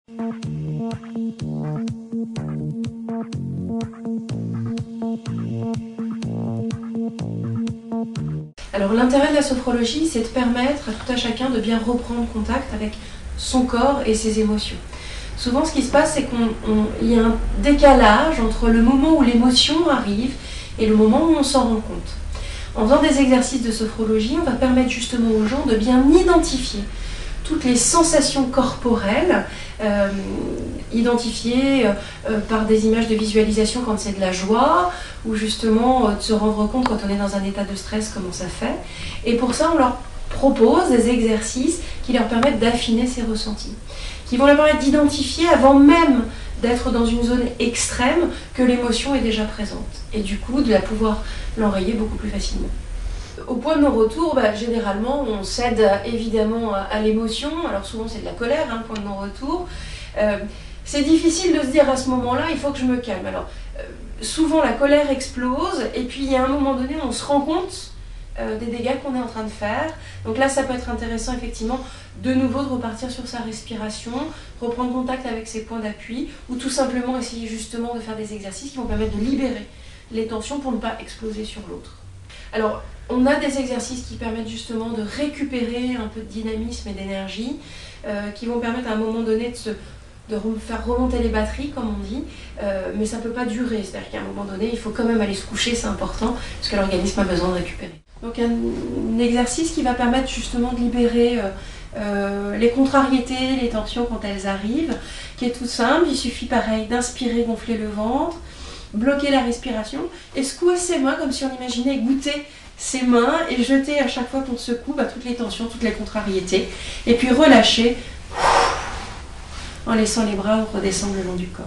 Alors l'intérêt de la sophrologie, c'est de permettre à tout un chacun de bien reprendre contact avec son corps et ses émotions. Souvent ce qui se passe, c'est qu'il y a un décalage entre le moment où l'émotion arrive et le moment où on s'en rend compte. En faisant des exercices de sophrologie, on va permettre justement aux gens de bien identifier toutes les sensations corporelles, identifiées par des images de visualisation quand c'est de la joie, ou justement de se rendre compte quand on est dans un état de stress, comment ça fait. Et pour ça, on leur propose des exercices qui leur permettent d'affiner ces ressentis, qui vont leur permettre d'identifier avant même d'être dans une zone extrême que l'émotion est déjà présente, et du coup de la pouvoir l'enrayer beaucoup plus facilement. Au point de non-retour, généralement, on cède évidemment à l'émotion. Alors souvent, c'est de la colère, le point de non-retour. C'est difficile de se dire à ce moment-là, il faut que je me calme. Alors, souvent, la colère explose, et puis il y a un moment donné, on se rend compte des dégâts qu'on est en train de faire. Donc là, ça peut être intéressant, effectivement, de nouveau de repartir sur sa respiration, reprendre contact avec ses points d'appui, ou tout simplement essayer justement de faire des exercices qui vont permettre de libérer les tensions pour ne pas exploser sur l'autre. Alors, on a des exercices qui permettent justement de récupérer un peu de dynamisme et d'énergie, qui vont permettre à un moment donné de faire remonter les batteries, comme on dit, mais ça ne peut pas durer. C'est-à-dire qu'à un moment donné, il faut quand même aller se coucher, c'est important, parce que l'organisme a besoin de récupérer. Donc un exercice qui va permettre justement de libérer les contrariétés, les tensions quand elles arrivent, qui est tout simple. Il suffit pareil d'inspirer, gonfler le ventre, bloquer la respiration et secouer ses mains comme si on imaginait goûter ses mains et jeter à chaque fois qu'on secoue toutes les tensions, toutes les contrariétés, et puis relâcher en laissant les bras redescendre le long du corps.